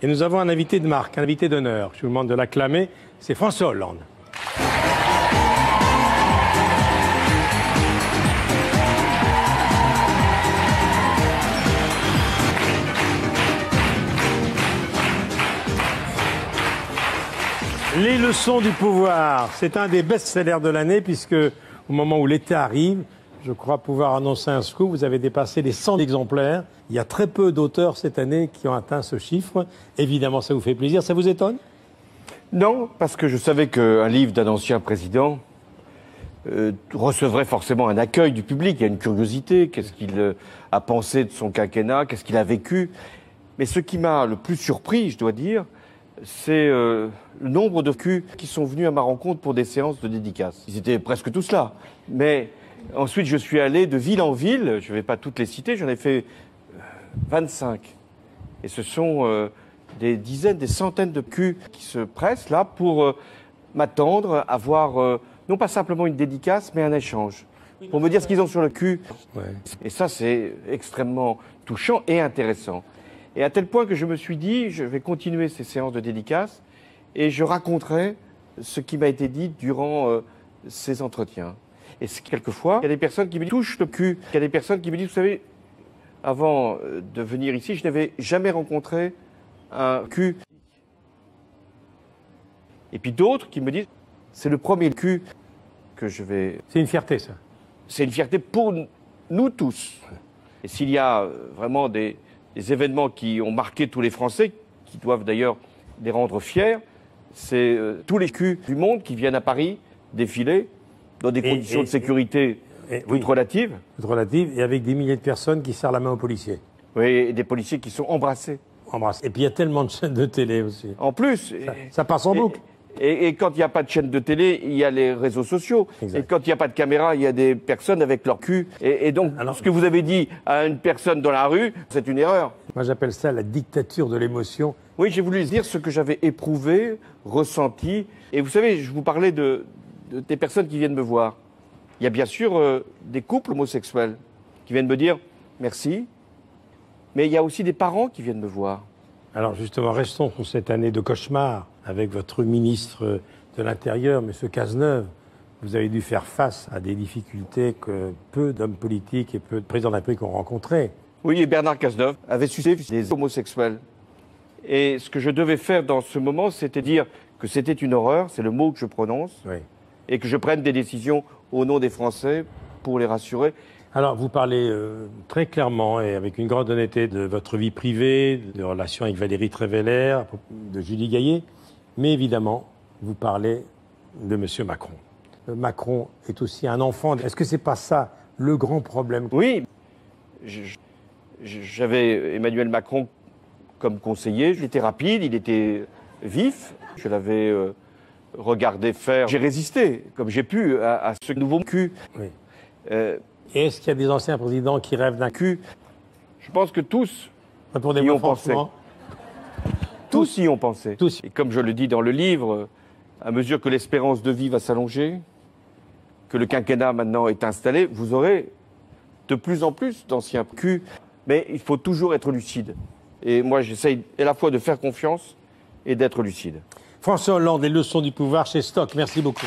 Et nous avons un invité de marque, un invité d'honneur. Je vous demande de l'acclamer, c'est François Hollande. Les leçons du pouvoir, c'est un des best-sellers de l'année puisque au moment où l'été arrive, je crois pouvoir annoncer un scoop, vous avez dépassé les 100 exemplaires. Il y a très peu d'auteurs cette année qui ont atteint ce chiffre. Évidemment, ça vous fait plaisir. Ça vous étonne? Non, parce que je savais qu'un livre d'un ancien président recevrait forcément un accueil du public. Il y a une curiosité. Qu'est-ce qu'il a pensé de son quinquennat? Qu'est-ce qu'il a vécu? Mais ce qui m'a le plus surpris, je dois dire, c'est le nombre de culs qui sont venus à ma rencontre pour des séances de dédicaces. Ils étaient presque tous là. Mais ensuite, je suis allé de ville en ville. Je ne vais pas toutes les citer. J'en ai fait 25. Et ce sont des dizaines, des centaines de culs qui se pressent là pour m'attendre, avoir non pas simplement une dédicace, mais un échange. Pour me dire ce qu'ils ont sur le cul. Ouais. Et ça, c'est extrêmement touchant et intéressant. Et à tel point que je me suis dit, je vais continuer ces séances de dédicaces et je raconterai ce qui m'a été dit durant ces entretiens. Et quelquefois, il y a des personnes qui me touchent le cul. Il y a des personnes qui me disent, vous savez, avant de venir ici, je n'avais jamais rencontré un cul. Et puis d'autres qui me disent, c'est le premier cul que je vais... C'est une fierté, ça. C'est une fierté pour nous tous. Et s'il y a vraiment des événements qui ont marqué tous les Français, qui doivent d'ailleurs les rendre fiers, c'est tous les culs du monde qui viennent à Paris défiler dans des conditions de sécurité toutes relatives. Toutes relatives, et avec des milliers de personnes qui serrent la main aux policiers. Oui, et des policiers qui sont embrassés. Et puis il y a tellement de chaînes de télé aussi. En plus. Ça passe en boucle. Et quand il n'y a pas de chaîne de télé, il y a les réseaux sociaux. Exact. Et quand il n'y a pas de caméra, il y a des personnes avec leur cul. Et donc, ce que vous avez dit à une personne dans la rue, c'est une erreur. Moi, j'appelle ça la dictature de l'émotion. Oui, j'ai voulu dire ce que j'avais éprouvé, ressenti. Et vous savez, je vous parlais des personnes qui viennent me voir. Il y a bien sûr des couples homosexuels qui viennent me dire merci. Mais il y a aussi des parents qui viennent me voir. Alors justement, restons sur cette année de cauchemar avec votre ministre de l'Intérieur, M. Cazeneuve. Vous avez dû faire face à des difficultés que peu d'hommes politiques et peu de présidents de la République ont rencontrées. Oui, et Bernard Cazeneuve avait suscité les homosexuels. Et ce que je devais faire dans ce moment, c'était dire que c'était une horreur, c'est le mot que je prononce, oui, et que je prenne des décisions au nom des Français pour les rassurer. Alors, vous parlez très clairement et avec une grande honnêteté de votre vie privée, de relations avec Valérie Trierweiler, de Julie Gaillet, mais évidemment, vous parlez de M. Macron. Macron est aussi un enfant. Est-ce que c'est pas ça le grand problème? Oui, j'avais Emmanuel Macron comme conseiller. Il était rapide, il était vif. Je l'avais regardé faire. J'ai résisté, comme j'ai pu, à ce nouveau cul. Oui. Et est-ce qu'il y a des anciens présidents qui rêvent d'un cul? Je pense que tous y ont pensé. Tous y ont pensé. Tous. Et comme je le dis dans le livre, à mesure que l'espérance de vie va s'allonger, que le quinquennat maintenant est installé, vous aurez de plus en plus d'anciens culs. Mais il faut toujours être lucide. Et moi, j'essaye à la fois de faire confiance et d'être lucide. François Hollande, les leçons du pouvoir chez Stock. Merci beaucoup.